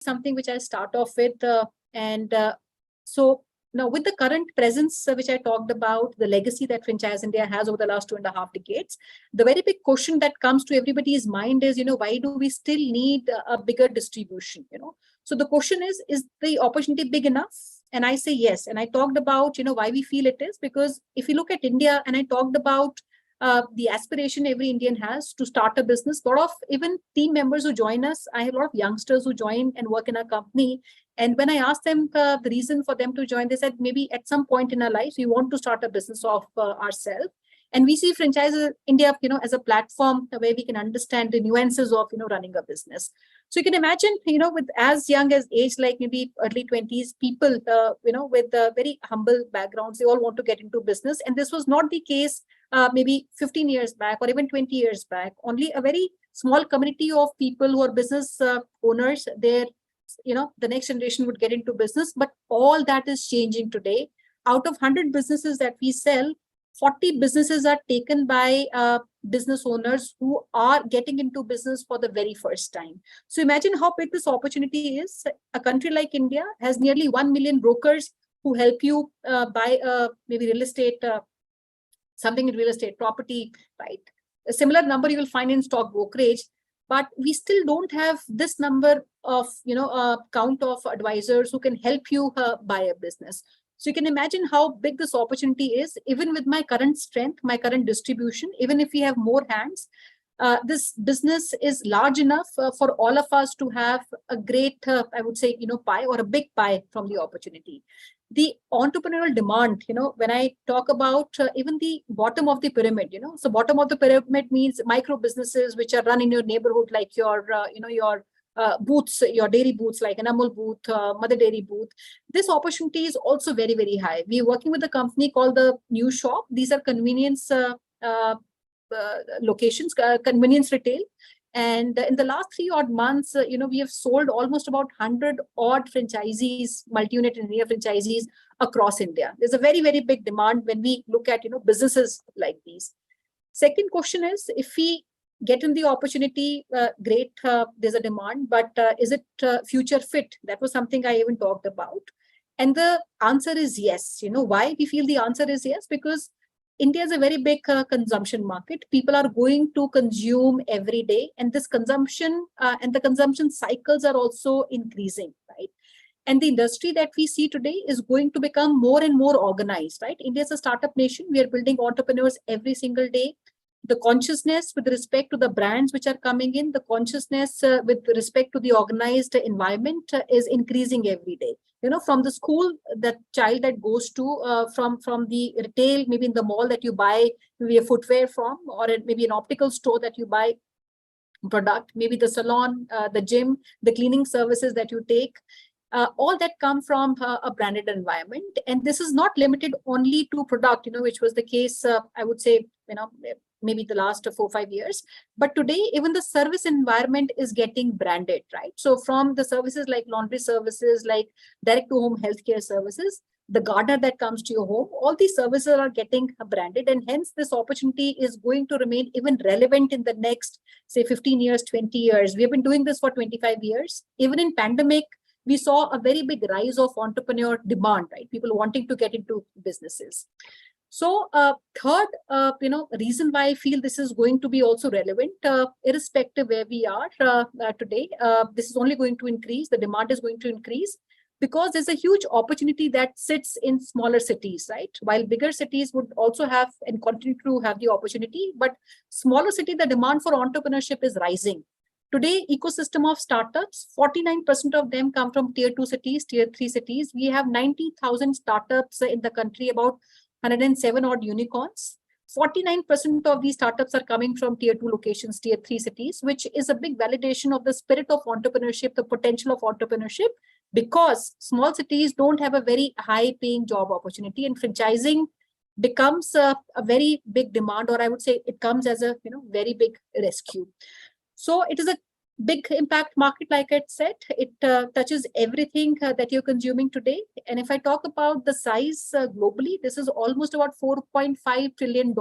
something which I start off with. So now with the current presence, which I talked about, the legacy that Franchise India has over the last 2.5 decades, the very big question that comes to everybody's mind is, why do we still need a bigger distribution? So the question is the opportunity big enough? And I say yes. And I talked about, why we feel it is, because if you look at India, and I talked about the aspiration every Indian has to start a business. A lot of even team members who join us, I have a lot of youngsters who join and work in our company. And when I asked them the reason for them to join, they said maybe at some point in our lives, we want to start a business of ourselves. And we see Franchise India, as a platform where we can understand the nuances of, running a business. So you can imagine, with as young as age, like maybe early 20s, people, with very humble backgrounds, they all want to get into business. And this was not the case maybe 15 years back or even 20 years back. Only a very small community of people who are business owners, the next generation would get into business. But all that is changing today. Out of 100 businesses that we sell, 40 businesses are taken by business owners who are getting into business for the very first time. So imagine how big this opportunity is. A country like India has nearly 1 million brokers who help you buy maybe real estate, something in real estate, property, right? A similar number you will find in stock brokerage, but we still don't have this number of, count of advisors who can help you buy a business. So you can imagine how big this opportunity is. Even with my current strength, my current distribution, even if we have more hands, this business is large enough for all of us to have a great, I would say, pie or a big pie from the opportunity. The entrepreneurial demand, when I talk about even the bottom of the pyramid, so bottom of the pyramid means micro businesses which are run in your neighborhood, like your, your booths, your dairy booths, like an Amul booth, Mother Dairy booth. This opportunity is also very, very high. We're working with a company called the New Shop. These are convenience locations, convenience retail. And in the last 3 odd months, we have sold almost about 100 odd franchisees, multi-unit and area franchisees across India. There's a very, very big demand when we look at, businesses like these. Second question is, if we get in the opportunity, great, there's a demand, but is it future fit? That was something I even talked about. And the answer is yes. Why we feel the answer is yes? Because India is a very big consumption market. People are going to consume every day, and this consumption and the consumption cycles are also increasing, right? And the industry that we see today is going to become more and more organized, right? India is a startup nation. We are building entrepreneurs every single day. The consciousness with respect to the brands which are coming in, the consciousness with respect to the organized environment is increasing every day. From the school, that child that goes to, from the retail, maybe in the mall that you buy maybe a footwear from, or maybe an optical store that you buy product, maybe the salon, the gym, the cleaning services that you take. All that come from a branded environment. And this is not limited only to product, which was the case, I would say, maybe the last 4 or 5 years. But today, even the service environment is getting branded, right? So from the services like laundry services, like direct to home healthcare services, the gardener that comes to your home, all these services are getting branded. And hence this opportunity is going to remain even relevant in the next, say, 15 years, 20 years. We have been doing this for 25 years. Even in pandemic, we saw a very big rise of entrepreneur demand, right? People wanting to get into businesses. So third, reason why I feel this is going to be also relevant, irrespective where we are today, this is only going to increase. The demand is going to increase because there's a huge opportunity that sits in smaller cities, right? While bigger cities would also have and continue to have the opportunity, but smaller city, the demand for entrepreneurship is rising. Today, ecosystem of startups, 49% of them come from tier 2 cities, tier 3 cities. We have 90,000 startups in the country, about 107 odd unicorns. 49% of these startups are coming from tier 2 locations, tier 3 cities, which is a big validation of the spirit of entrepreneurship, the potential of entrepreneurship, because small cities don't have a very high paying job opportunity, and franchising becomes a very big demand, or I would say it comes as a very big rescue. So it is a big impact market, like I said. It touches everything that you're consuming today. And if I talk about the size globally, this is almost about $4.5 trillion,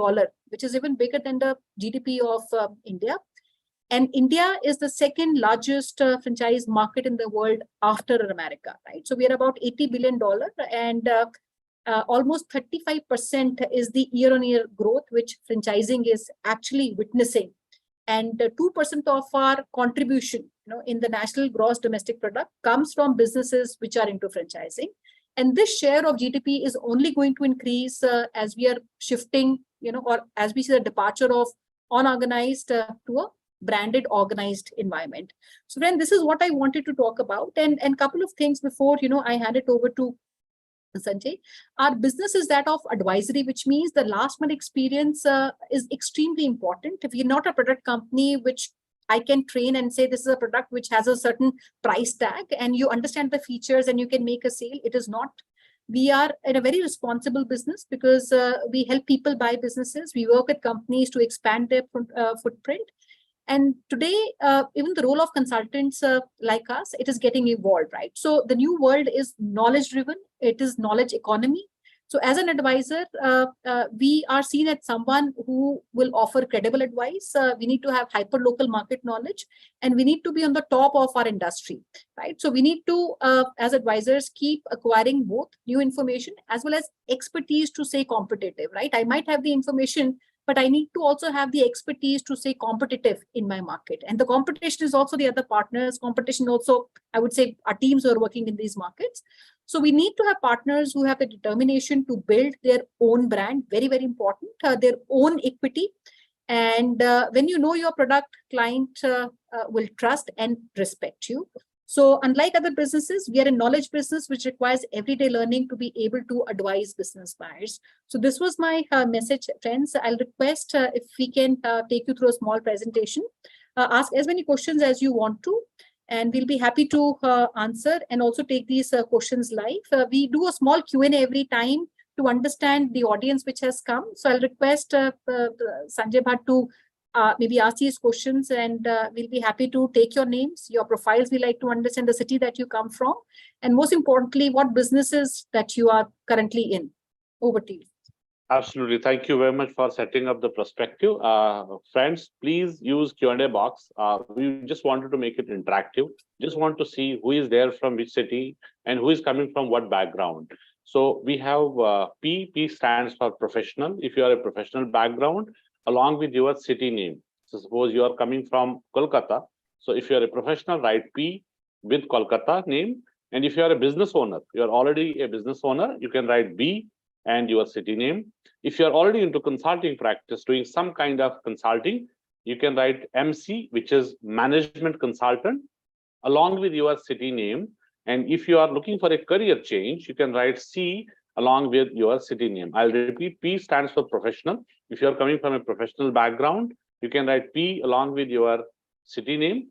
which is even bigger than the GDP of India. And India is the second largest franchise market in the world after America, right? So we are about $80 billion, and almost 35% is the year-on-year growth which franchising is actually witnessing. And 2% of our contribution, in the national gross domestic product comes from businesses which are into franchising. And this share of GDP is only going to increase as we are shifting, or as we see the departure of unorganized to a branded organized environment. So then this is what I wanted to talk about. And couple of things before, I hand it over to Sanjay. Our business is that of advisory, which means the last mile experience is extremely important. If you're not a product company, which I can train and say this is a product which has a certain price tag and you understand the features and you can make a sale, it is not. We are in a very responsible business because we help people buy businesses. We work with companies to expand their footprint. And today, even the role of consultants like us, it is getting evolved, right? So the new world is knowledge driven. It is knowledge economy. So as an advisor, we are seen as someone who will offer credible advice. We need to have hyper local market knowledge, and we need to be on the top of our industry, right? So we need to, as advisors, keep acquiring both new information as well as expertise to stay competitive, right? I might have the information, but I need to also have the expertise to stay competitive in my market. And the competition is also the other partners. Competition also, I would say, our teams who are working in these markets. So we need to have partners who have the determination to build their own brand, very, very important, their own equity. And when you know your product, client will trust and respect you. So unlike other businesses, we are a knowledge business, which requires everyday learning to be able to advise business buyers. So this was my message, friends. I'll request if we can take you through a small presentation, ask as many questions as you want to, and we'll be happy to answer and also take these questions live. We do a small Q&A every time to understand the audience which has come. So I'll request Sanjay Bhatt to maybe ask these questions, and we'll be happy to take your names, your profiles. We like to understand the city that you come from, and most importantly, what businesses that you are currently in. Over to you. Absolutely. Thank you very much for setting up the perspective. Friends, please use Q&A box. We just wanted to make it interactive. Just want to see who is there from which city and who is coming from what background. So we have P. P stands for professional. If you are a professional background, along with your city name. So suppose you are coming from Kolkata. So if you are a professional, write P with Kolkata name. And if you are a business owner, you are already a business owner, you can write B and your city name. If you are already into consulting practice, doing some kind of consulting, you can write MC, which is management consultant, along with your city name. And if you are looking for a career change, you can write C along with your city name. I'll repeat, P stands for professional. If you're coming from a professional background, you can write P along with your city name.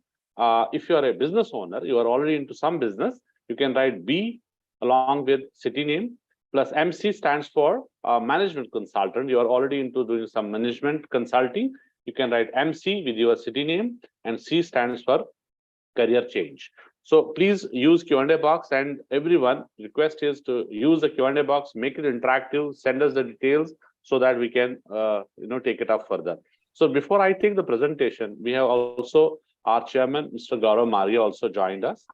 If you are a business owner, you are already into some business, you can write B along with city name, plus MC stands for management consultant. You are already into doing some management consulting. You can write MC with your city name, and C stands for career change. So please use Q&A box, and everyone, request is to use the Q&A box, make it interactive, send us the details so that we can take it up further. So before I take the presentation, we have also our chairman, Mr. Gaurav Maria, also joined us.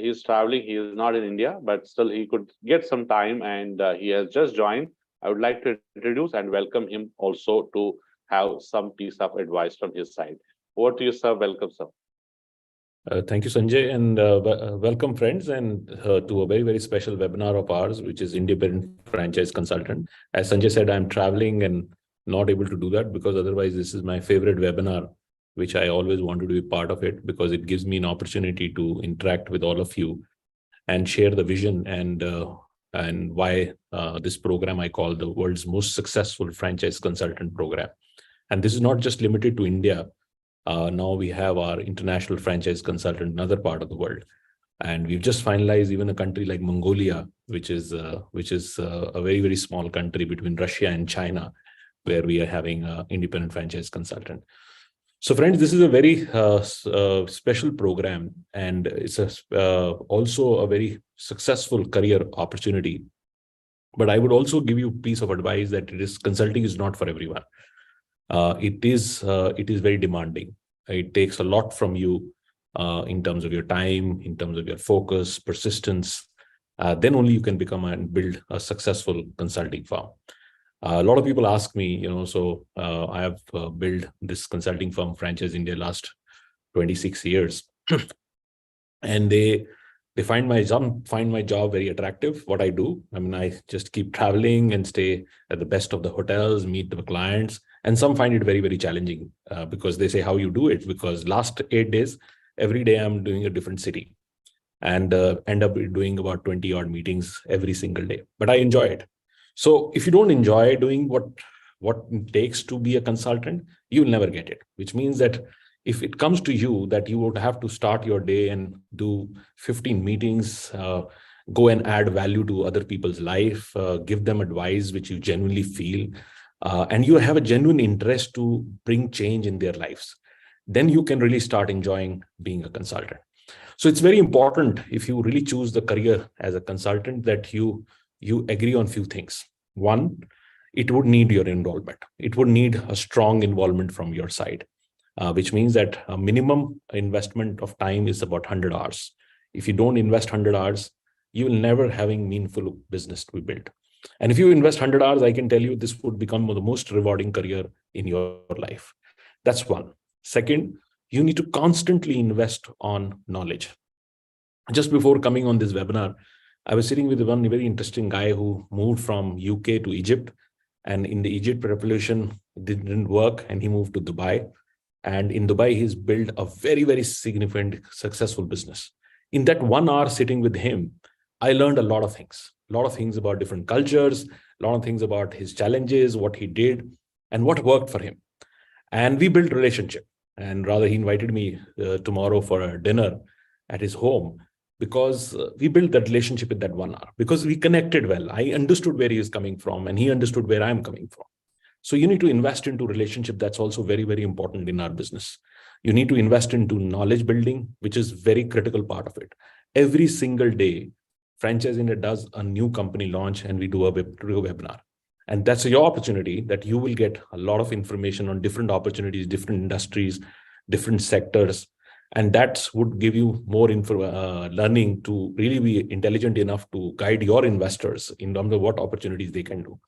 He's traveling, he is not in India, but still he could get some time, and he has just joined. I would like to introduce and welcome him also to have some piece of advice from his side. Over to you, sir. Welcome, sir. Thank you, Sanjay, and welcome, friends, and to a very, very special webinar of ours, which is Independent Franchise Consultant. As Sanjay said, I'm traveling and not able to do that because otherwise this is my favorite webinar, which I always wanted to be part of it because it gives me an opportunity to interact with all of you and share the vision and why this program I call the world's most successful franchise consultant program. And this is not just limited to India. Now we have our international franchise consultant in another part of the world, and we've just finalized even a country like Mongolia, which is a very, very small country between Russia and China, where we are having an independent franchise consultant. So, friends, this is a very special program, and it's also a very successful career opportunity. But I would also give you a piece of advice that consulting is not for everyone. It is very demanding. It takes a lot from you in terms of your time, in terms of your focus, persistence. Then only you can become and build a successful consulting firm. A lot of people ask me, so I have built this consulting firm, Franchise India, last 26 years. And they find my job very attractive, what I do. I mean, I just keep traveling and stay at the best of the hotels, meet the clients. And some find it very, very challenging because they say, how you do it? Because last 8 days, every day I'm doing a different city and end up doing about 20 odd meetings every single day. But I enjoy it. So if you don't enjoy doing what it takes to be a consultant, you'll never get it, which means that if it comes to you that you would have to start your day and do 15 meetings, go and add value to other people's life, give them advice which you genuinely feel, and you have a genuine interest to bring change in their lives, then you can really start enjoying being a consultant. So it's very important, if you really choose the career as a consultant, that you agree on few things. One, it would need your involvement. It would need a strong involvement from your side. Which means that a minimum investment of time is about 100 hours. If you don't invest 100 hours, you will never having meaningful business to be built. And if you invest 100 hours, I can tell you this would become the most rewarding career in your life. That's one. Second, you need to constantly invest on knowledge. Just before coming on this webinar, I was sitting with one very interesting guy who moved from UK to Egypt. And in the Egypt revolution, it didn't work and he moved to Dubai. And in Dubai, he's built a very, very significant, successful business. In that 1 hour sitting with him, I learned a lot of things about different cultures, a lot of things about his challenges, what he did, and what worked for him. And we built relationship. And rather, he invited me tomorrow for a dinner at his home because we built that relationship in that 1 hour, because we connected well. I understood where he is coming from and he understood where I'm coming from. So you need to invest into relationship. That's also very, very important in our business. You need to invest into knowledge building, which is very critical part of it. Every single day, Franchise India does a new company launch and we do a webinar. And that's your opportunity that you will get a lot of information on different opportunities, different industries, different sectors. And that would give you more learning to really be intelligent enough to guide your investors in terms of what opportunities they can do.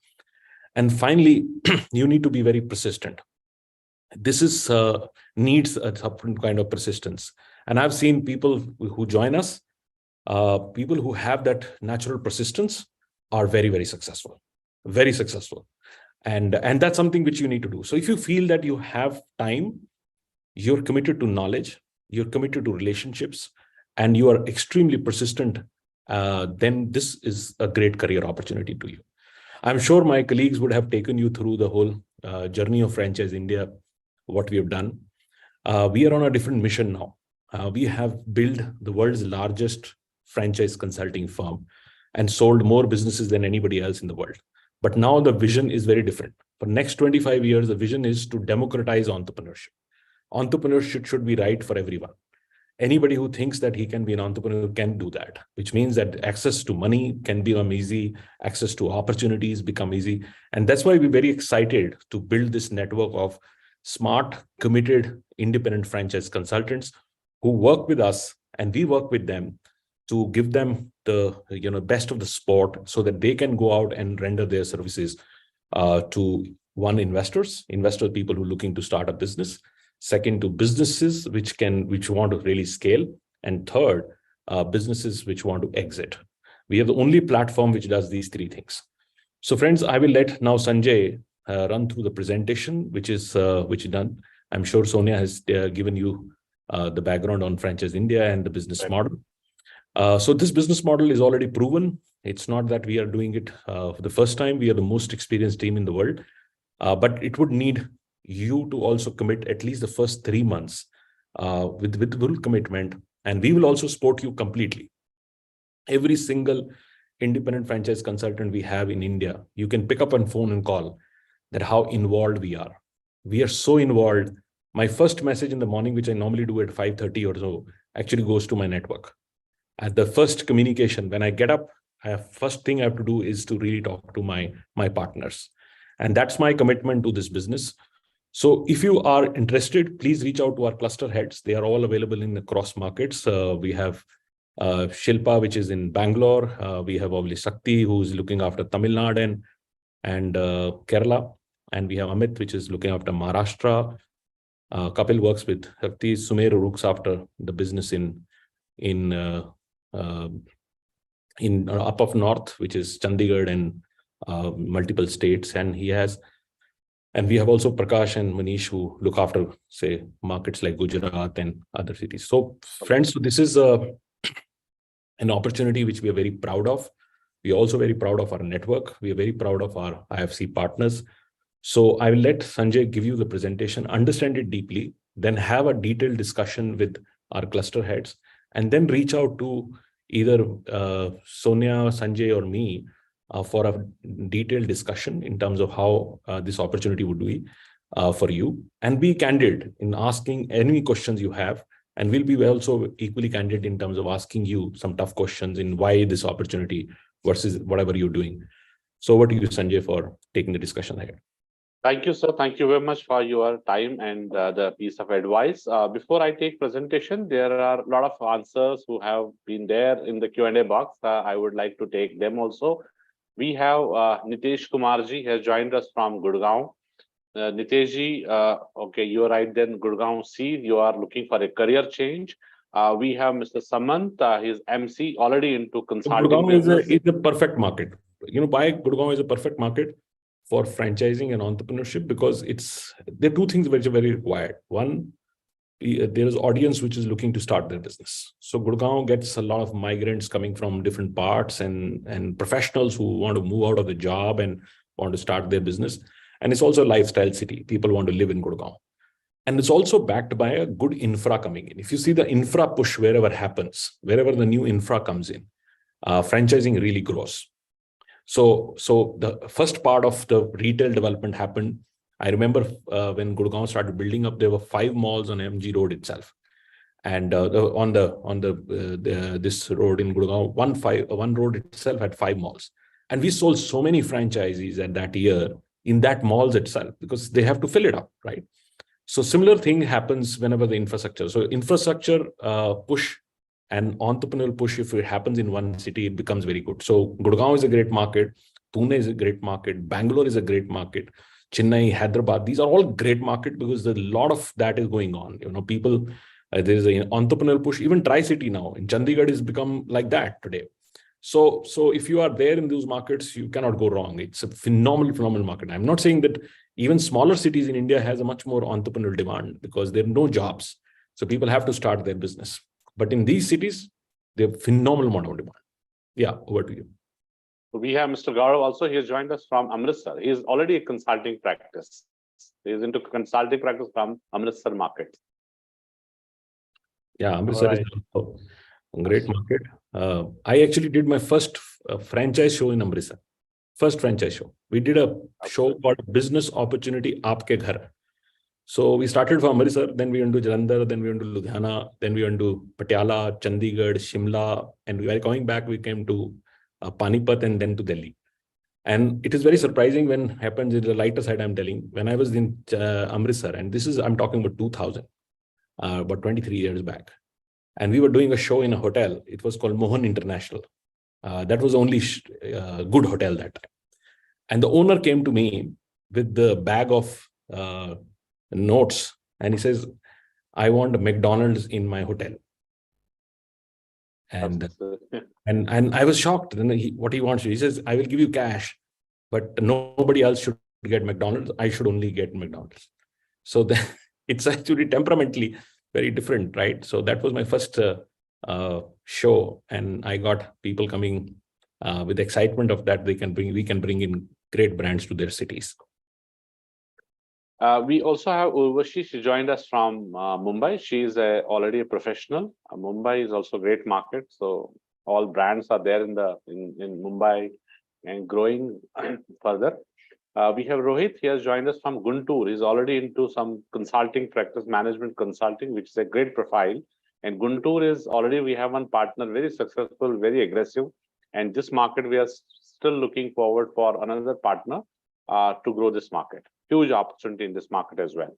And finally, you need to be very persistent. This is needs a different kind of persistence. And I've seen people who join us, people who have that natural persistence are very, very successful, very successful. And that's something which you need to do. So if you feel that you have time, you're committed to knowledge, you're committed to relationships, and you are extremely persistent, then this is a great career opportunity to you. I'm sure my colleagues would have taken you through the whole journey of Franchise India, what we have done. We are on a different mission now. We have built the world's largest franchise consulting firm and sold more businesses than anybody else in the world. But now the vision is very different. For next 25 years, the vision is to democratize entrepreneurship. Entrepreneurship should be right for everyone. Anybody who thinks that he can be an entrepreneur can do that, which means that access to money can become easy, access to opportunities become easy. And that's why we're very excited to build this network of smart, committed, independent franchise consultants who work with us and we work with them to give them the best of the sport so that they can go out and render their services to one, investors, people who are looking to start a business. Second, to businesses which want to really scale. And third, businesses which want to exit. We have the only platform which does these three things. So friends, I will let now Sanjay run through the presentation, which is done. I'm sure Sonia has given you the background on Franchise India and the business model. So this business model is already proven. It's not that we are doing it for the first time. We are the most experienced team in the world, but it would need you to also commit at least the first 3 months with full commitment, and we will also support you completely. Every single independent franchise consultant we have in India, you can pick up on phone and call that how involved we are. We are so involved. My first message in the morning, which I normally do at 5:30 or so, actually goes to my network. At the first communication, when I get up, first thing I have to do is to really talk to my partners. And that's my commitment to this business. So if you are interested, please reach out to our cluster heads. They are all available in the cross markets. We have Shilpa, which is in Bangalore. We have obviously Sakti, who's looking after Tamil Nadu and Kerala. And we have Amit, which is looking after Maharashtra. Kapil works with Hakti. Sumer, who looks after the business in up of north, which is Chandigarh and multiple states. And we have also Prakash and Manish, who look after, say, markets like Gujarat and other cities. So friends, so this is an opportunity which we are very proud of. We are also very proud of our network. We are very proud of our IFC partners. So I will let Sanjay give you the presentation, understand it deeply, then have a detailed discussion with our cluster heads, and then reach out to either Sonia, Sanjay, or me for a detailed discussion in terms of how this opportunity would be for you. And be candid in asking any questions you have. And we'll be also equally candid in terms of asking you some tough questions in why this opportunity versus whatever you're doing. So over to you, Sanjay, for taking the discussion ahead. Thank you, sir. Thank you very much for your time and the piece of advice. Before I take presentation, there are a lot of answers who have been there in the Q&A box. I would like to take them also. We have Nitesh Kumarji has joined us from Gurgaon. Niteshji, okay, you're right then, Gurgaon C, you are looking for a career change. We have Mr. Samant, he's MC, already into consulting. Gurgaon is a perfect market. You know, why Gurgaon is a perfect market for franchising and entrepreneurship? Because there are two things which are very required. One, there is audience which is looking to start their business. So Gurgaon gets a lot of migrants coming from different parts and professionals who want to move out of the job and want to start their business. And it's also a lifestyle city. People want to live in Gurgaon. And it's also backed by a good infra coming in. If you see the infra push wherever happens, wherever the new infra comes in, franchising really grows. So the first part of the retail development happened. I remember when Gurgaon started building up, there were 5 malls on MG Road itself. And this road in Gurgaon, one road itself had 5 malls. And we sold so many franchisees at that year in that malls itself, because they have to fill it up, right? So similar thing happens whenever the infrastructure. So infrastructure push and entrepreneurial push, if it happens in one city, it becomes very good. So Gurgaon is a great market. Pune is a great market. Bangalore is a great market. Chennai, Hyderabad, these are all great markets because there's a lot of that is going on. You know, people, there's an entrepreneurial push. Even Tri-City now in Chandigarh has become like that today. So if you are there in those markets, you cannot go wrong. It's a phenomenal market. I'm not saying that even smaller cities in India has a much more entrepreneurial demand because there are no jobs. So people have to start their business. But in these cities, they have phenomenal amount of demand. Yeah, over to you. We have Mr. Gaurav also. He has joined us from Amritsar. He is already a consulting practice. He is into consulting practice from Amritsar market. Yeah, Amritsar is a great market. I actually did my first franchise show in Amritsar. First franchise show. We did a show called Business Opportunity Aapke Ghar. So we started from Amritsar, then we went to Jalandhar, then we went to Ludhiana, then we went to Patiala, Chandigarh, Shimla, and we were coming back, we came to Panipat and then to Delhi. And it is very surprising when happens in the lighter side, I'm telling. When I was in Amritsar, and I'm talking about 2000, about 23 years back. And we were doing a show in a hotel. It was called Mohan International. That was the only good hotel that time. And the owner came to me with the bag of notes. And he says, I want a McDonald's in my hotel. And I was shocked. Then what he wants, he says, I will give you cash, but nobody else should get McDonald's. I should only get McDonald's. So it's actually temperamentally very different, right? So that was my first show, and I got people coming with excitement of that. We can bring in great brands to their cities. We also have Urvashi. She joined us from Mumbai. She is already a professional. Mumbai is also a great market. So all brands are there in Mumbai and growing further. We have Rohit. He has joined us from Guntur. He's already into some consulting practice, management consulting, which is a great profile. And Guntur is already, we have one partner, very successful, very aggressive. And this market, we are still looking forward for another partner to grow this market. huge opportunity in this market as well.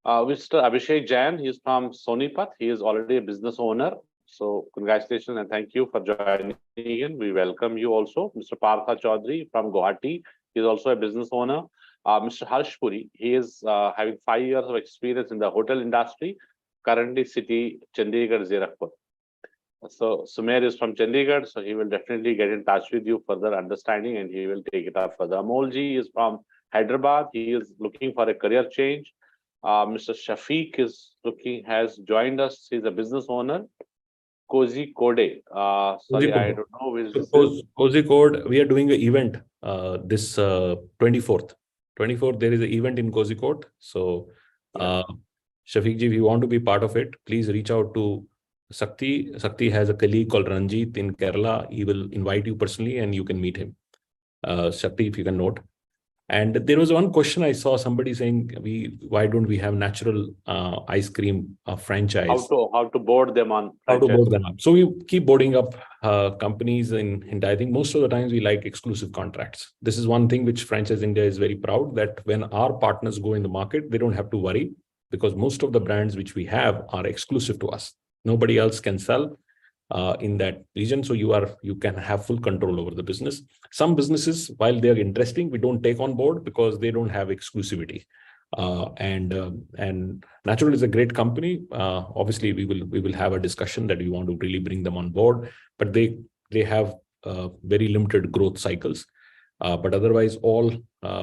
Mr. Abhishek Jain, he is from Sonipat. He is already a business owner. So congratulations and thank you for joining in. We welcome you also. Mr. Partha Chaudhary from Guwahati. He is also a business owner. Mr. Harsh Puri, he is having 5 years of experience in the hotel industry, currently city Chandigarh, Zirakpur. So Sumer is from Chandigarh, so he will definitely get in touch with you further understanding and he will take it up further. Amolji is from Hyderabad. He is looking for a career change. Mr. Shafiq has joined us. He's a business owner. Cozy Code. Sorry, I don't know which this is. Cozy Code, we are doing an event this 24th. 24th, there is an event in Cozy Code. So, Shafiq ji, if you want to be part of it, please reach out to Sakti. Sakti has a colleague called Ranjit in Kerala. He will invite you personally and you can meet him. Sakti, if you can note. And there was one question I saw somebody saying, why don't we have natural ice cream franchise? How to board them on franchise. How to board them up. So we keep boarding up companies and I think most of the times we like exclusive contracts. This is one thing which Franchise India is very proud that when our partners go in the market, they don't have to worry because most of the brands which we have are exclusive to us. Nobody else can sell in that region. So you can have full control over the business. Some businesses, while they're interesting, we don't take on board because they don't have exclusivity. And Natural is a great company. Obviously, we will have a discussion that we want to really bring them on board, but they have very limited growth cycles. But otherwise, all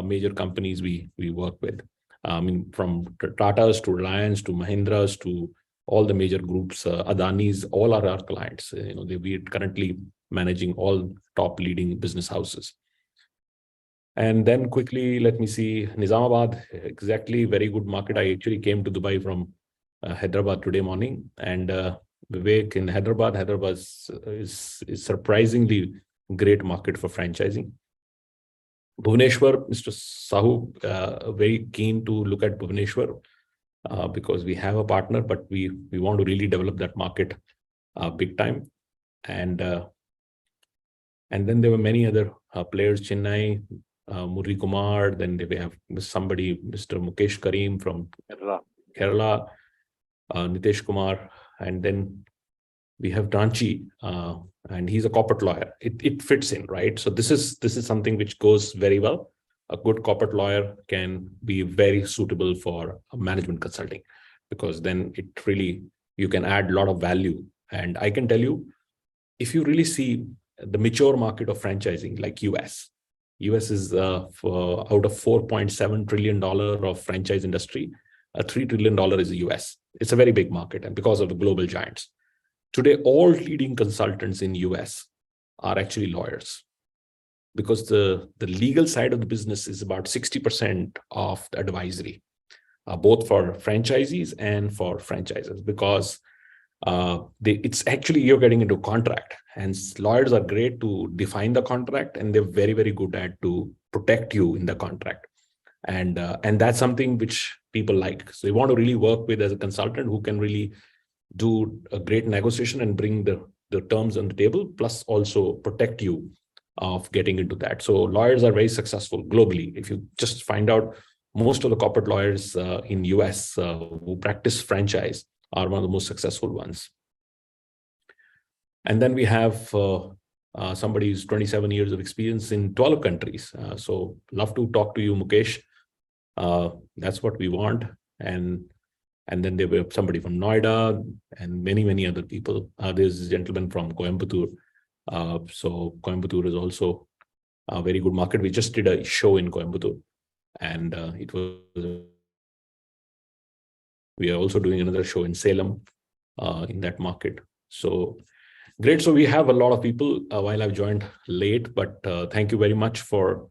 major companies we work with. I mean, from Tatas to Reliance to Mahindras to all the major groups, Adani's, all are our clients. We are currently managing all top leading business houses. And then quickly, let me see, Nizamabad, exactly, very good market. I actually came to Dubai from Hyderabad today morning, and Vivek in Hyderabad is surprisingly great market for franchising. Bhubaneswar, Mr. Sahu, very keen to look at Bhubaneswar. Because we have a partner, but we want to really develop that market big time. And then there were many other players, Chennai, Murli Kumar, then we have somebody, Mr. Mukesh Karim from Kerala, Nitesh Kumar, and then we have Ranchi, and he's a corporate lawyer. It fits in, right? So this is something which goes very well. A good corporate lawyer can be very suitable for management consulting because then you can add a lot of value. And I can tell you, if you really see the mature market of franchising like US is out of $4.7 trillion of franchise industry, $3 trillion is the US. It's a very big market and because of the global giants. Today, all leading consultants in US are actually lawyers. Because the legal side of the business is about 60% of the advisory, both for franchisees and for franchisers, because it's actually you're getting into contract, and lawyers are great to define the contract, and they're very, very good at to protect you in the contract, and that's something which people like. So you want to really work with as a consultant who can really do a great negotiation and bring the terms on the table, plus also protect you of getting into that. So lawyers are very successful globally. If you just find out, most of the corporate lawyers in US who practice franchise are one of the most successful ones. And then we have somebody who's 27 years of experience in 12 countries. So love to talk to you, Mukesh. That's what we want. And then there were somebody from Noida and many, many other people. There's a gentleman from Coimbatore. So Coimbatore is also a very good market. We just did a show in Coimbatore, and we are also doing another show in Salem in that market. So great. So we have a lot of people while I've joined late, but thank you very much for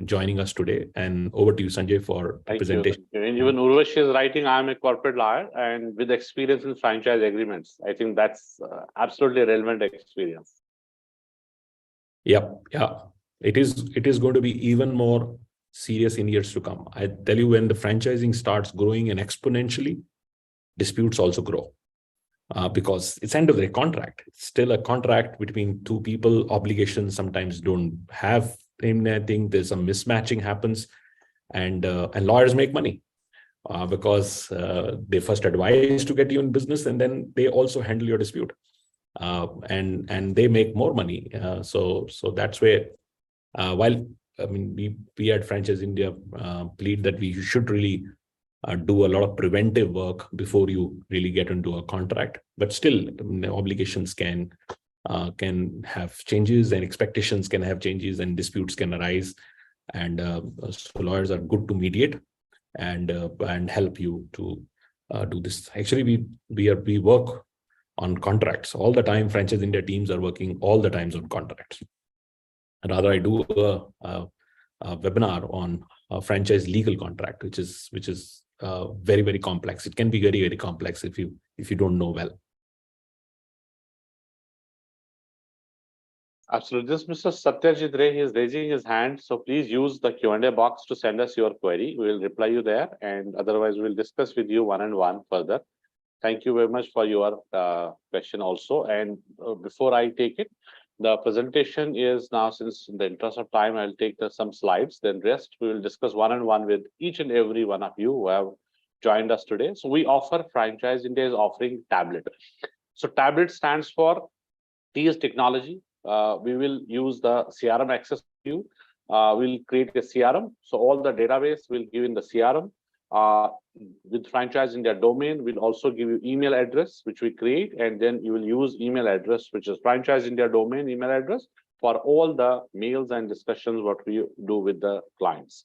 joining us today. And over to you, Sanjay, for presentation. And even Urvashi is writing, I'm a corporate lawyer and with experience in franchise agreements. I think that's absolutely relevant experience. Yep. Yeah. It is going to be even more serious in years to come. I tell you, when the franchising starts growing and exponentially, disputes also grow. Because it's end of the contract. It's still a contract between two people. Obligations sometimes don't have preliminary thing. There's some mismatching happens, and lawyers make money because they first advise to get you in business, and then they also handle your dispute, and they make more money. So that's where, while I mean we at Franchise India plead that we should really do a lot of preventive work before you really get into a contract, but still the obligations can have changes, and expectations can have changes, and disputes can arise, and so lawyers are good to mediate and help you to do this. Actually, we work on contracts all the time. Franchise India teams are working all the times on contracts. And rather, I do a webinar on a franchise legal contract, which is very, very complex. It can be very, very complex if you don't know well. Absolutely. This Mr. Satyajit Ray is raising his hand. So please use the Q&A box to send us your query. We will reply you there, and otherwise we'll discuss with you one-on-one further. Thank you very much for your question also. And before I take it, the presentation is now, since in the interest of time, I'll take some slides. Then rest we will discuss one-on-one with each and every one of you who have joined us today. So we offer, Franchise India is offering Tablet. So Tablet stands for T is technology. We will use the CRM access to you. We'll create a CRM. So all the database will give in the CRM. With Franchise India domain, we'll also give you email address, which we create, and then you will use email address, which is Franchise India domain email address, for all the mails and discussions what we do with the clients.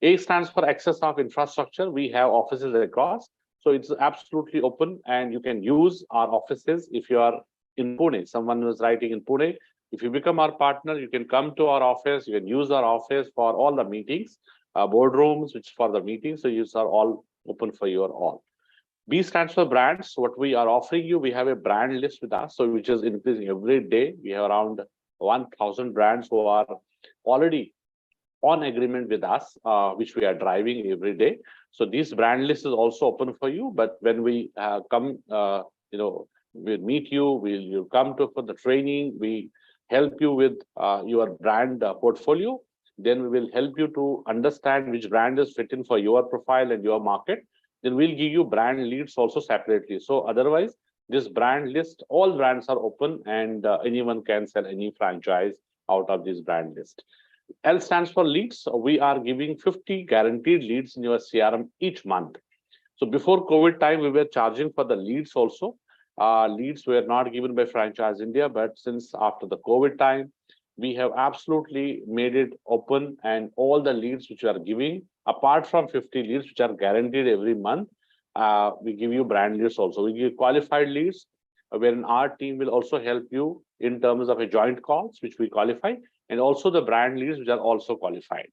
A stands for access of infrastructure. We have offices across, so it's absolutely open, and you can use our offices if you are in Pune. Someone was writing in Pune. If you become our partner, you can come to our office. You can use our office for all the meetings, boardrooms, which for the meetings. So these are all open for you all. B stands for brands. What we are offering you, we have a brand list with us, so which is increasing every day. We have around 1,000 brands who are already on agreement with us, which we are driving every day. So this brand list is also open for you. But when we come, we'll meet you. You come for the training. We help you with your brand portfolio. Then we will help you to understand which brand is fitting for your profile and your market. Then we'll give you brand leads also separately. So otherwise, this brand list, all brands are open, and anyone can sell any franchise out of this brand list. L stands for leads. We are giving 50 guaranteed leads in your CRM each month. So before COVID time, we were charging for the leads also. Leads were not given by Franchise India, but since after the COVID time, we have absolutely made it open, and all the leads which we are giving, apart from 50 leads which are guaranteed every month, we give you brand leads also. We give qualified leads, wherein our team will also help you in terms of a joint calls, which we qualify, and also the brand leads which are also qualified.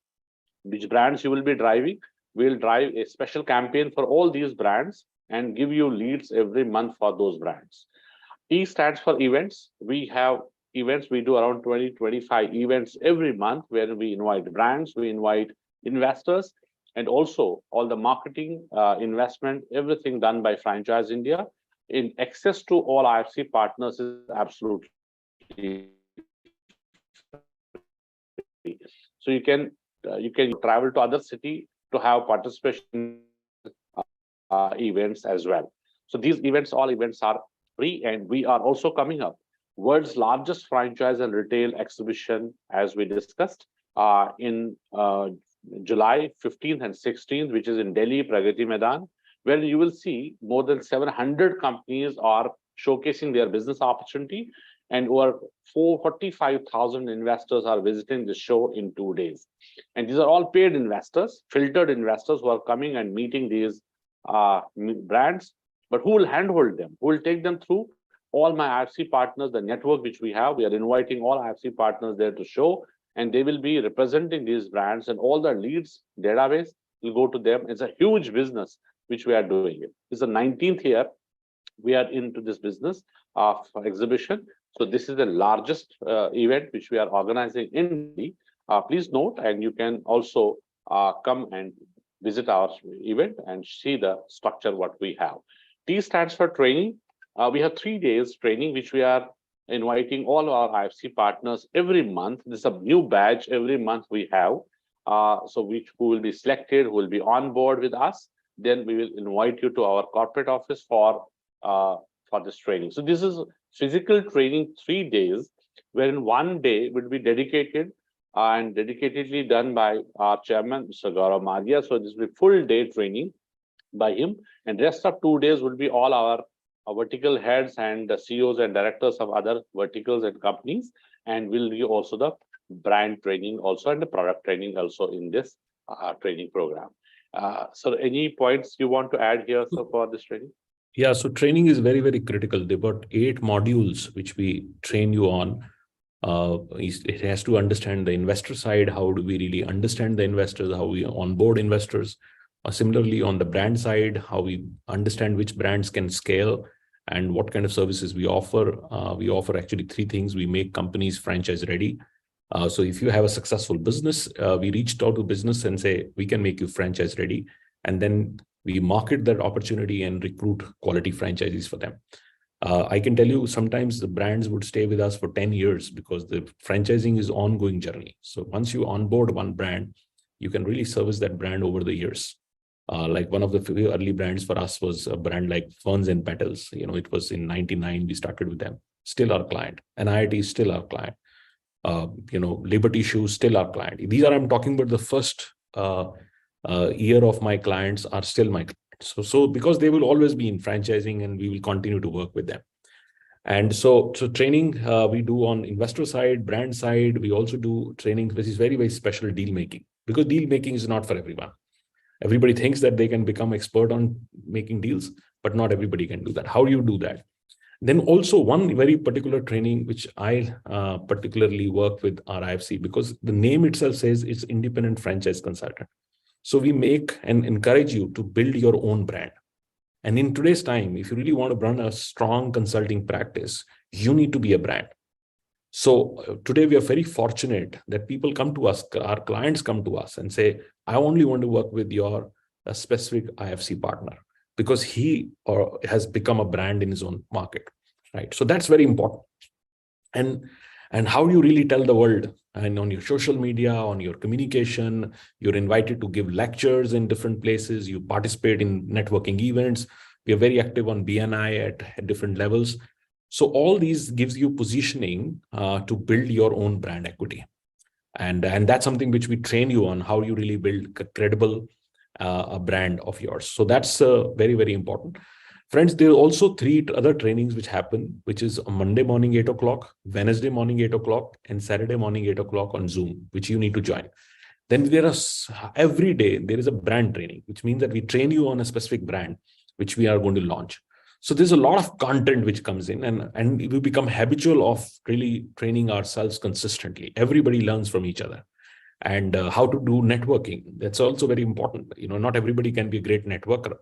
Which brands you will be driving? We'll drive a special campaign for all these brands and give you leads every month for those brands. E stands for events. We have events. We do around 20-25 events every month, where we invite brands, we invite investors, and also all the marketing, investment, everything done by Franchise India. In access to all IFC partners is absolutely free. So you can travel to other city to have participation events as well. So these events, all events are free, and we are also coming up world's largest franchise and retail exhibition, as we discussed, in July 15th and 16th, which is in Delhi, Pragati Maidan, where you will see more than 700 companies are showcasing their business opportunity, and over 45,000 investors are visiting the show in 2 days. And these are all paid investors, filtered investors who are coming and meeting these brands, but who will handhold them, who will take them through all my IFC partners, the network which we have. We are inviting all IFC partners there to show, and they will be representing these brands, and all the leads database will go to them. It's a huge business which we are doing. It's the 19th year we are into this business of exhibition. So this is the largest event which we are organizing in Delhi. Please note, and you can also come and visit our event and see the structure what we have. T stands for training. We have 3 days training, which we are inviting all our IFC partners every month. This is a new batch every month we have. So who will be selected, who will be on board with us. Then we will invite you to our corporate office for this training. So this is physical training 3 days, wherein 1 day will be dedicated and dedicatedly done by our chairman, Mr. Gaurav Madhya. So this will be full day training by him, and rest of 2 days will be all our vertical heads and the CEOs and directors of other verticals and companies, and will be also the brand training also and the product training also in this training program. So any points you want to add here, sir, for this training? Yeah, so training is very, very critical. There were 8 modules which we train you on. It has to understand the investor side. How do we really understand the investors? How we onboard investors? Similarly, on the brand side, how we understand which brands can scale and what kind of services we offer. We offer actually 3 things. We make companies franchise ready. So if you have a successful business, we reached out to business and say, we can make you franchise ready. And then we market that opportunity and recruit quality franchisees for them. I can tell you sometimes the brands would stay with us for 10 years because the franchising is an ongoing journey. So once you onboard one brand, you can really service that brand over the years. Like one of the few early brands for us was a brand like Ferns and Petals. It was in 99, we started with them, still our client. NIIT is still our client. Liberty Shoes, still our client. I'm talking about the first year of my clients are still my clients. So because they will always be in franchising and we will continue to work with them. And so training we do on investor side, brand side. We also do training which is very, very special deal making, because deal making is not for everyone. Everybody thinks that they can become expert on making deals, but not everybody can do that. How do you do that? Then also one very particular training, which I particularly work with our IFC, because the name itself says it's independent franchise consultant. So we make and encourage you to build your own brand. And in today's time, if you really want to run a strong consulting practice, you need to be a brand. So today we are very fortunate that people come to us, our clients come to us and say, I only want to work with your specific IFC partner because he has become a brand in his own market, right? So that's very important. And how do you really tell the world? And on your social media, on your communication, you're invited to give lectures in different places. You participate in networking events. We are very active on BNI at different levels. So all these gives you positioning to build your own brand equity. And that's something which we train you on, how you really build a credible a brand of yours. So that's very, very important. Friends, there are also 3 other trainings which happen, which is on Monday morning, 8 o'clock, Wednesday morning, 8 o'clock, and Saturday morning, 8 o'clock on Zoom, which you need to join. Then there are every day, there is a brand training, which means that we train you on a specific brand, which we are going to launch. So there's a lot of content which comes in and we become habitual of really training ourselves consistently. Everybody learns from each other. And how to do networking. That's also very important. Not everybody can be a great networker.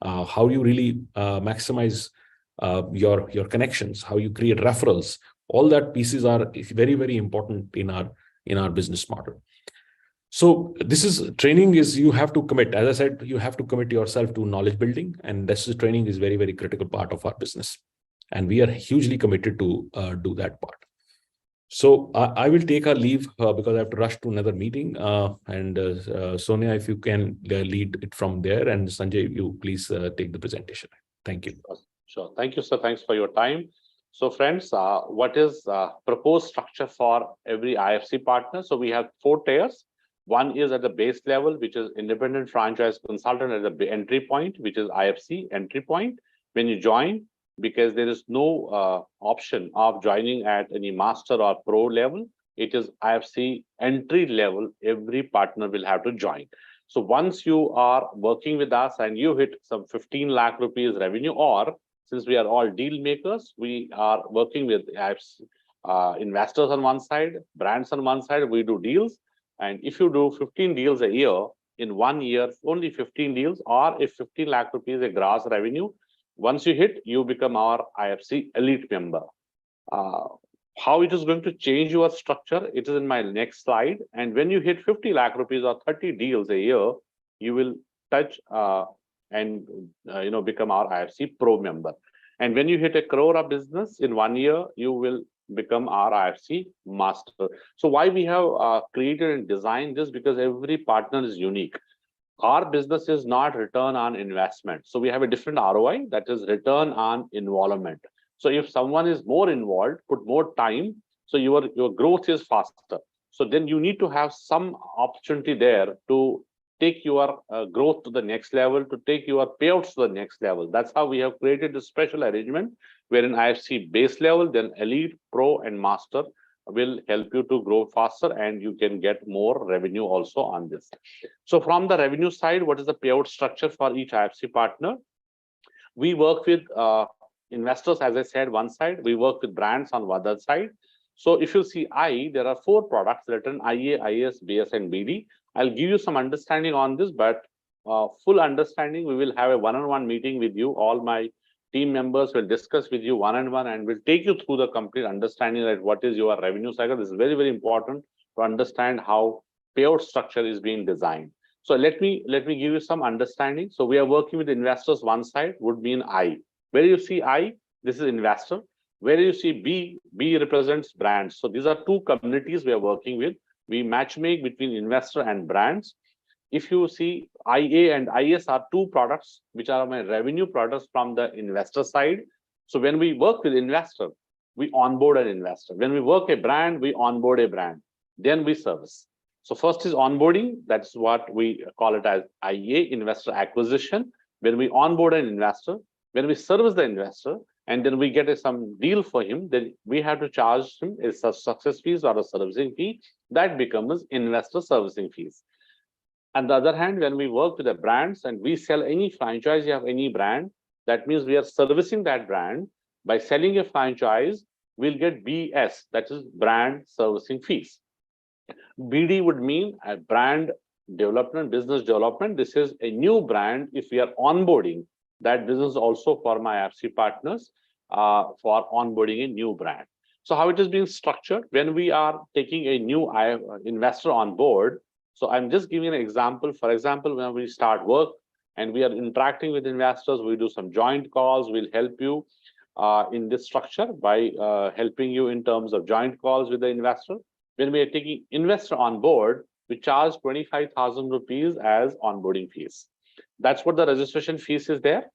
How you really maximize your connections, how you create referrals, all that pieces are very, very important in our business model. So this is training is you have to commit. As I said, you have to commit yourself to knowledge building, and this is training is very, very critical part of our business. And we are hugely committed to do that part. So I will take a leave because I have to rush to another meeting. Sonia, if you can lead it from there, and Sanjay, you please take the presentation. Thank you. Sure. Thank you, sir. Thanks for your time. So friends, what is proposed structure for every IFC partner? So we have 4 tiers. One is at the base level, which is independent franchise consultant at the entry point, which is IFC entry point. When you join, because there is no option of joining at any master or pro level, it is IFC entry level. Every partner will have to join. So once you are working with us and you hit some 15 lakh rupees revenue, or since we are all deal makers, we are working with IFC, investors on one side, brands on one side, we do deals. And if you do 15 deals a year, in 1 year, only 15 deals, or if 15 lakh rupees a gross revenue, once you hit, you become our IFC elite member. How it is going to change your structure, it is in my next slide. And when you hit 50 lakh rupees or 30 deals a year, you will touch and become our IFC pro member. And when you hit 1 crore of business in 1 year, you will become our IFC master. So why we have created and designed this? Because every partner is unique. Our business is not return on investment. So we have a different ROI, that is return on involvement. So if someone is more involved, put more time, so your growth is faster. So then you need to have some opportunity there to take your growth to the next level, to take your payouts to the next level. That's how we have created this special arrangement, wherein IFC base level, then elite, pro, and master will help you to grow faster, and you can get more revenue also on this. So from the revenue side, what is the payout structure for each IFC partner? We work with investors, as I said, one side. We work with brands on the other side. So if you see there are 4 products written: IA, IS, BS, and BD. I'll give you some understanding on this, but full understanding, we will have a one-on-one meeting with you. All my team members will discuss with you one-on-one, and will take you through the complete understanding that what is your revenue cycle. This is very, very important to understand how payout structure is being designed. So let me give you some understanding. So we are working with investors. One side would mean I. Where you see I, this is investor. Where you see B, B represents brands. So these are 2 communities we are working with. We matchmake between investor and brands. If you see, IA and IS are 2 products which are my revenue products from the investor side. So when we work with investor, we onboard an investor. When we work a brand, we onboard a brand. Then we service. So first is onboarding. That's what we call it as IA, investor acquisition. When we onboard an investor, when we service the investor, and then we get some deal for him, then we have to charge him a success fees or a servicing fee. That becomes investor servicing fees. On the other hand, when we work with the brands and we sell any franchise of any brand, that means we are servicing that brand. By selling a franchise, we'll get BS, that is brand servicing fees. BD would mean a brand development, business development. This is a new brand. If we are onboarding that business also for my IFC partners for onboarding a new brand. So how it is being structured when we are taking a new investor on board. So I'm just giving an example. For example, when we start work and we are interacting with investors, we do some joint calls. We'll help you in this structure by helping you in terms of joint calls with the investor. When we are taking investor on board, we charge 25,000 rupees as onboarding fees. That's what the registration fees is there.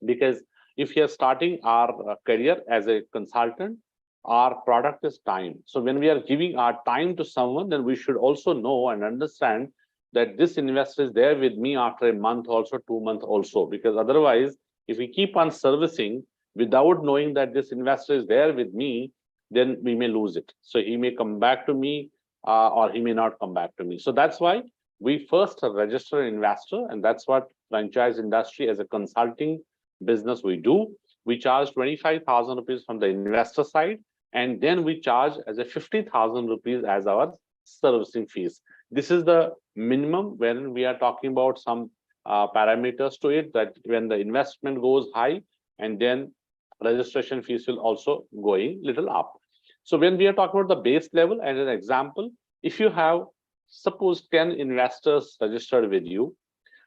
Because if you are starting our career as a consultant, our product is time. So when we are giving our time to someone, then we should also know and understand that this investor is there with me after a month also, 2 months also. Because otherwise, if we keep on servicing without knowing that this investor is there with me, then we may lose it. So he may come back to me or he may not come back to me. So that's why we first register an investor, and that's what franchise industry as a consulting business we do. We charge 25,000 rupees from the investor side, and then we charge as a 50,000 rupees as our servicing fees. This is the minimum when we are talking about some parameters to it, that when the investment goes high, and then registration fees will also going little up. So when we are talking about the base level, as an example, if you have suppose 10 investors registered with you,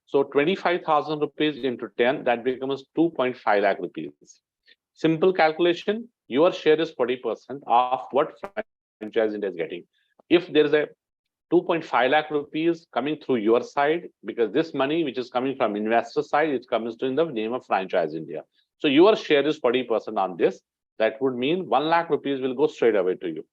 so 25,000 rupees into 10, that becomes 2.5 lakh rupees. Simple calculation, your share is 40% of what franchise India is getting. If there is a 2.5 lakh rupees coming through your side, because this money which is coming from investor side, it comes to in the name of franchise India. So your share is 40% on this. That would mean 1 lakh rupees will go straight away to you.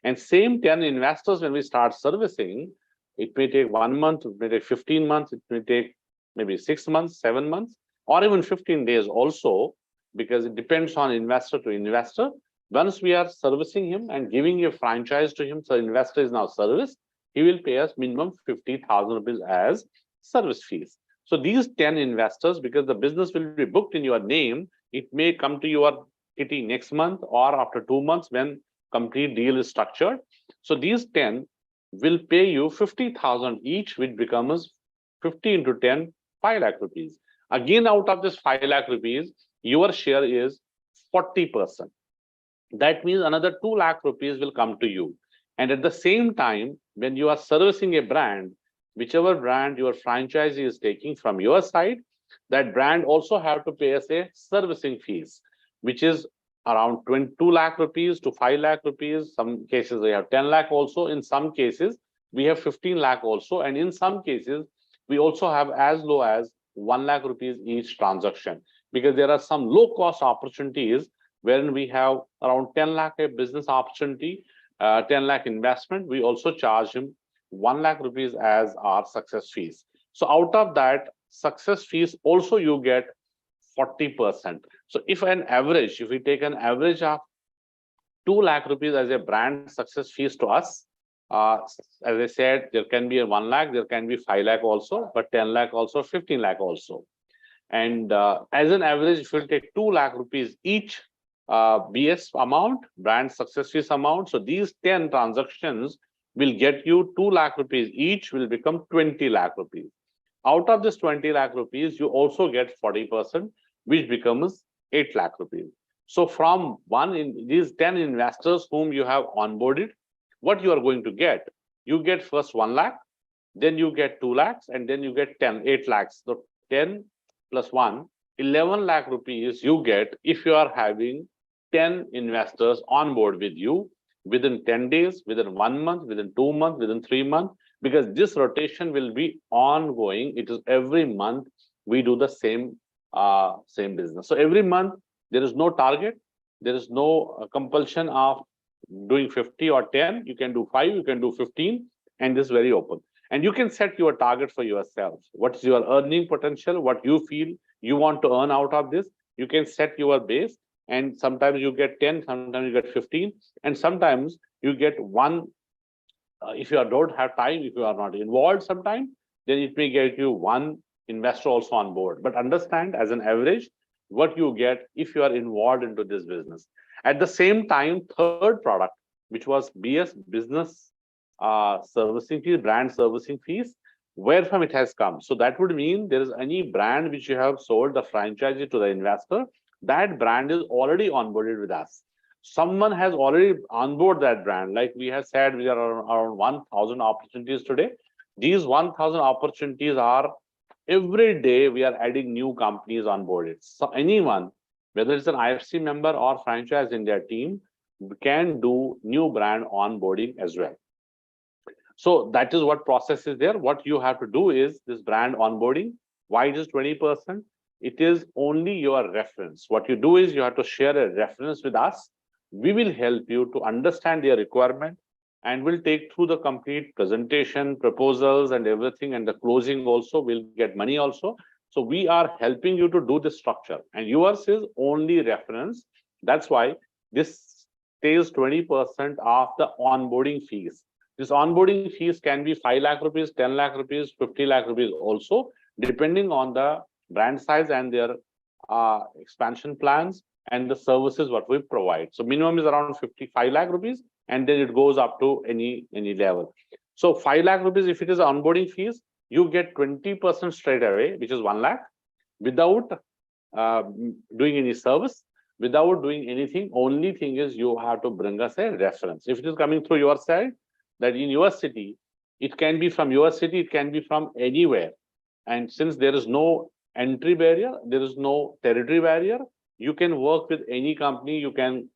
And same 10 investors, when we start servicing, it may take 1 month, it may take 15 months, it may take maybe 6 months, 7 months, or even 15 days also, because it depends on investor to investor. Once we are servicing him and giving a franchise to him, so investor is now serviced, he will pay us minimum 50,000 rupees as service fees. So these 10 investors, because the business will be booked in your name, it may come to your kitty next month or after 2 months when complete deal is structured. So these 10 will pay you 50,000 each, which becomes 50 into 10, 5 lakh rupees. Again, out of this 5 lakh rupees, your share is 40%. That means another 2 lakh rupees will come to you. And at the same time, when you are servicing a brand, whichever brand your franchisee is taking from your side, that brand also have to pay us a servicing fees. which is around 2 lakh rupees to 5 lakh rupees. Some cases we have 10 lakh also. In some cases, we have 15 lakh also. And in some cases, we also have as low as 1 lakh rupees each transaction, because there are some low cost opportunities wherein we have around 10 lakh a business opportunity, 10 lakh investment. We also charge him 1 lakh rupees as our success fees. So out of that success fees also you get 40%. So if we take an average of 2 lakh rupees as a brand success fees to us, as I said, there can be a 1 lakh, there can be 5 lakh also, but 10 lakh also, 15 lakh also. And as an average, if you take 2 lakh rupees each BS amount, brand success fees amount, so these 10 transactions will get you 2 lakh rupees each, will become 20 lakh rupees. Out of this 20 lakh rupees, you also get 40%, which becomes 8 lakh rupees. So from these 10 investors whom you have onboarded, what you are going to get? You get first 1 lakh, then you get 2 lakhs, and then you get 8 lakhs. So 10 plus 1, 11 lakh rupees you get if you are having 10 investors on board with you within 10 days, within 1 month, within 2 months, within 3 months, because this rotation will be ongoing. It is every month we do the same business. So every month there is no target, there is no compulsion of doing 50 or 10. You can do 5, you can do 15, and this is very open. And you can set your target for yourself. What is your earning potential? What you feel you want to earn out of this? You can set your base, and sometimes you get 10, sometimes you get 15, and sometimes you get 1. If you don't have time, if you are not involved sometime, then it may get you 1 investor also on board. But understand, as an average, what you get if you are involved into this business. At the same time, third product, which was BS, business servicing fees, brand servicing fees, where from it has come. So that would mean there is any brand which you have sold the franchise to the investor, that brand is already onboarded with us. Someone has already onboarded that brand. Like we have said, we are around 1,000 opportunities today. These 1,000 opportunities are every day we are adding new companies onboarded. So anyone, whether it's an IFC member or franchise in their team, can do new brand onboarding as well. So that is what process is there. What you have to do is this brand onboarding. Why it is 20%? It is only your reference. What you do is you have to share a reference with us. We will help you to understand their requirement, and we'll take through the complete presentation, proposals, and everything, and the closing also. We'll get money also. So we are helping you to do this structure, and yours is only reference. That's why this stays 20% of the onboarding fees. This onboarding fees can be 5 lakh rupees, 10 lakh rupees, 50 lakh rupees also, depending on the brand size and their expansion plans and the services what we provide. So minimum is around 55 lakh rupees, and then it goes up to any level. So 5 lakh rupees, if it is onboarding fees, you get 20% straight away, which is 1 lakh, without doing any service, without doing anything. Only thing is you have to bring us a reference. If it is coming through your side, that in your city, it can be from your city, it can be from anywhere. And since there is no entry barrier, there is no territory barrier, you can work with any company. You can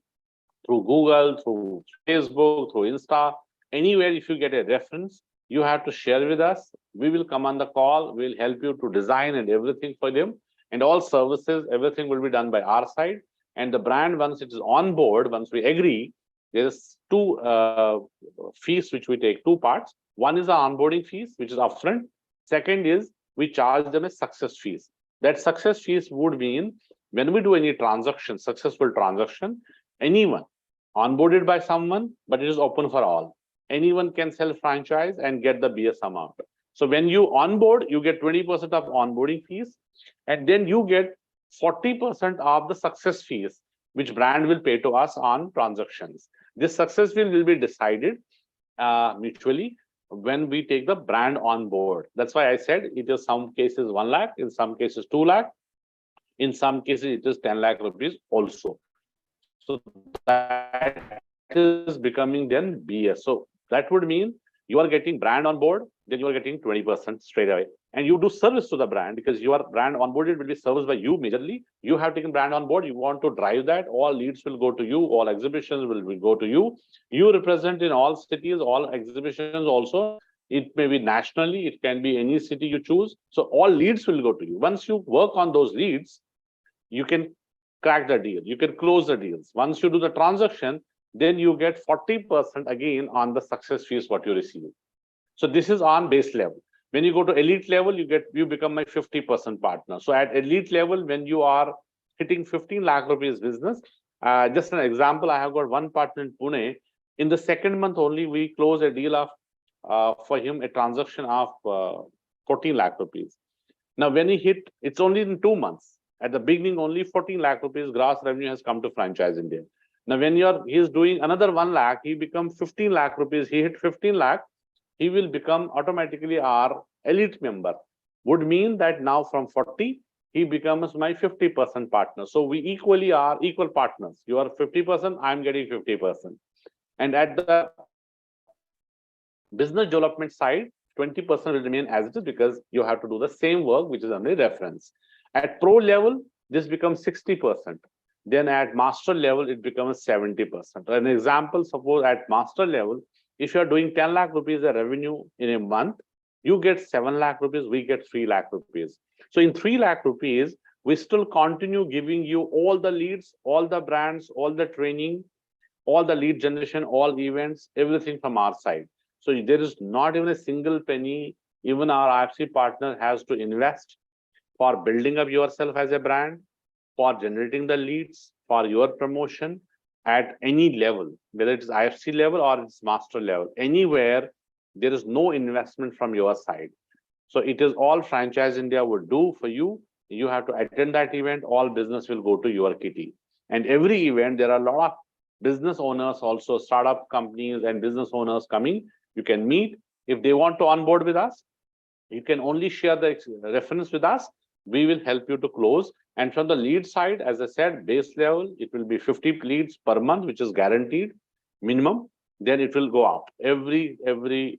through Google, through Facebook, through Insta, anywhere. If you get a reference, you have to share with us. We will come on the call. We'll help you to design and everything for them. And all services, everything will be done by our side. And the brand, once it is on board, once we agree, there's 2 fees which we take, 2 parts. One is the onboarding fees, which is upfront. Second is we charge them as success fees. That success fees would mean when we do any transaction, successful transaction, anyone onboarded by someone, but it is open for all. Anyone can sell franchise and get the BS amount. So when you onboard, you get 20% of onboarding fees, and then you get 40% of the success fees, which brand will pay to us on transactions. This success fee will be decided mutually when we take the brand on board. That's why I said it is some cases 1 lakh, in some cases 2 lakh, in some cases it is 10 lakh rupees also. So that is becoming then BS. So that would mean you are getting brand on board, then you are getting 20% straight away. and you do service to the brand, because your brand onboarded will be serviced by you majorly. You have taken brand on board. You want to drive that. All leads will go to you. All exhibitions will go to you. You represent in all cities, all exhibitions also. It may be nationally. It can be any city you choose. So all leads will go to you. Once you work on those leads, you can crack the deal. You can close the deals. Once you do the transaction, then you get 40% again on the success fees what you receive. So this is on base level. When you go to elite level, you become my 50% partner. So at elite level, when you are hitting 15 lakh rupees business, just an example, I have got one partner in Pune. In the second month only, we close a deal of for him a transaction of 14 lakh rupees. Now, when he hit, it's only in 2 months. At the beginning, only 14 lakh rupees gross revenue has come to Franchise India. Now, when he's doing another 1 lakh, he becomes 15 lakh rupees. He hit 15 lakh. He will become automatically our elite member. Would mean that now from 40, he becomes my 50% partner. So we equally are equal partners. You are 50%, I'm getting 50%. And at the business development side, 20% will remain as it is, because you have to do the same work, which is only reference. At pro level, this becomes 60%. Then at master level, it becomes 70%. An example, suppose at master level, if you are doing 10 lakh rupees of revenue in a month, you get 7 lakh rupees, we get 3 lakh rupees. So in 3 lakh rupees, we still continue giving you all the leads, all the brands, all the training, all the lead generation, all events, everything from our side. So there is not even a single penny, even our IFC partner has to invest for building up yourself as a brand, for generating the leads, for your promotion at any level, whether it is IFC level or it's master level, anywhere, there is no investment from your side. So it is all Franchise India would do for you. You have to attend that event, all business will go to your kitty. And every event, there are a lot of business owners, also startup companies and business owners coming. You can meet. If they want to onboard with us, you can only share the reference with us. We will help you to close. And from the lead side, as I said, base level, it will be 50 leads per month, which is guaranteed minimum. Then it will go up. Every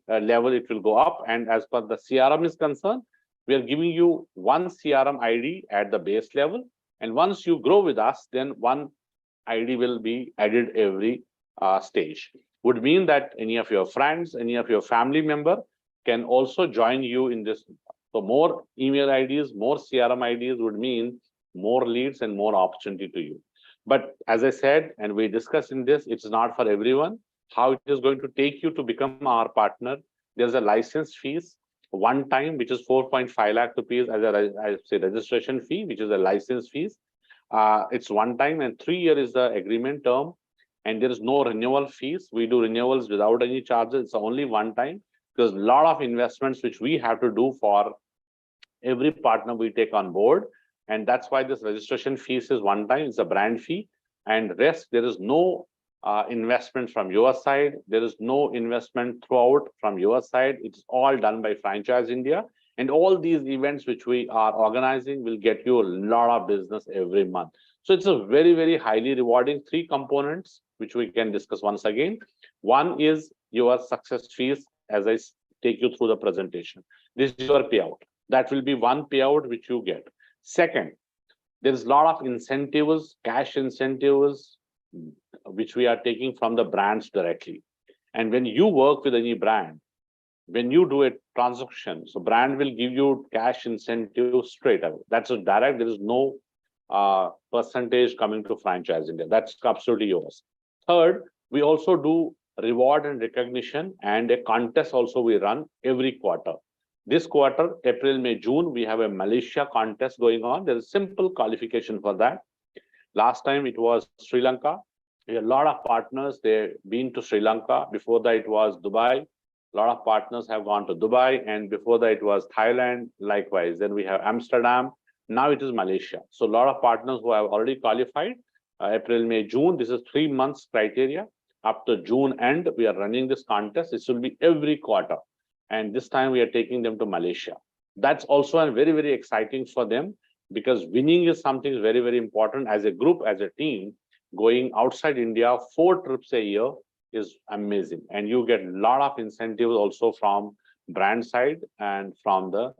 level, it will go up. And as per the CRM is concerned, we are giving you one CRM ID at the base level. And once you grow with us, then one ID will be added every stage. Would mean that any of your friends, any of your family member can also join you in this. So more email IDs, more CRM IDs would mean more leads and more opportunity to you. But as I said, and we discussed in this, it's not for everyone. How it is going to take you to become our partner. There's a license fees, one time, which is 4.5 lakh rupees as I say registration fee, which is a license fees. It's one time, and 3 year is the agreement term, and there is no renewal fees. We do renewals without any charges. It's only one time, because a lot of investments which we have to do for every partner we take on board. And that's why this registration fees is one time. It's a brand fee, and rest, there is no investment from your side. There is no investment throughout from your side. It's all done by Franchise India. And all these events which we are organizing will get you a lot of business every month. So it's a very, very highly rewarding 3 components, which we can discuss once again. One is your success fees, as I take you through the presentation. This is your payout. That will be one payout which you get. Second, there is a lot of incentives, cash incentives, which we are taking from the brands directly. And when you work with any brand, when you do a transaction, so brand will give you cash incentive straight away. That's a direct, there is no percentage coming to Franchise India. That's absolutely yours. Third, we also do reward and recognition, and a contest also we run every quarter. This quarter, April, May, June, we have a Malaysia contest going on. There is simple qualification for that. Last time it was Sri Lanka. We have a lot of partners, they've been to Sri Lanka. Before that it was Dubai. A lot of partners have gone to Dubai, and before that it was Thailand, likewise. Then we have Amsterdam. Now it is Malaysia. So a lot of partners who have already qualified, April, May, June. This is 3 months criteria. After June end, we are running this contest. This will be every quarter. And this time we are taking them to Malaysia. That's also a very, very exciting for them, because winning is something very, very important. As a group, as a team, going outside India 4 trips a year is amazing. And you get a lot of incentives also from brand side and from the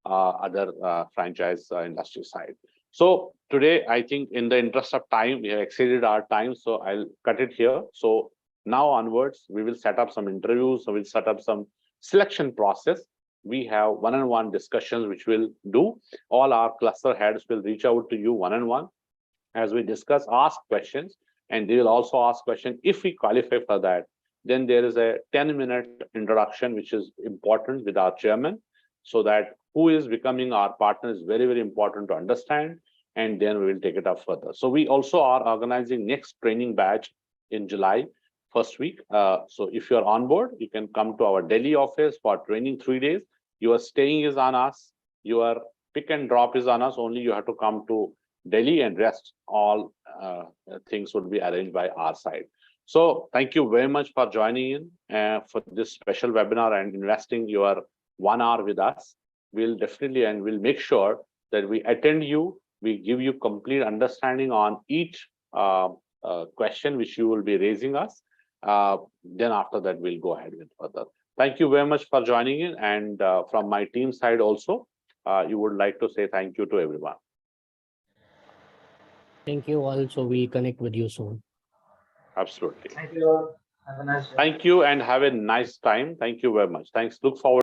other franchise industry side. So today, I think in the interest of time, we have exceeded our time, so I'll cut it here. So now onwards, we will set up some interviews, so we'll set up some selection process. We have one-on-one discussions, which we'll do. All our cluster heads will reach out to you one-on-one as we discuss, ask questions, and they will also ask questions. If we qualify for that, then there is a 10-minute introduction, which is important with our chairman, so that who is becoming our partner is very, very important to understand, and then we will take it up further. So we also are organizing next training batch in July, first week. So if you're on board, you can come to our Delhi office for training 3 days. Your staying is on us. Your pick and drop is on us. Only you have to come to Delhi, and rest all things would be arranged by our side. So thank you very much for joining in for this special webinar and investing your 1 hour with us. We'll definitely, and we'll make sure that we attend you. We give you complete understanding on each question which you will be raising us. Then after that, we'll go ahead with further. Thank you very much for joining in. And from my team side also, you would like to say thank you to everyone. Thank you all. So we connect with you soon. Absolutely. Thank you all. Have a nice day. Thank you and have a nice time. Thank you very much. Thanks. Look forward.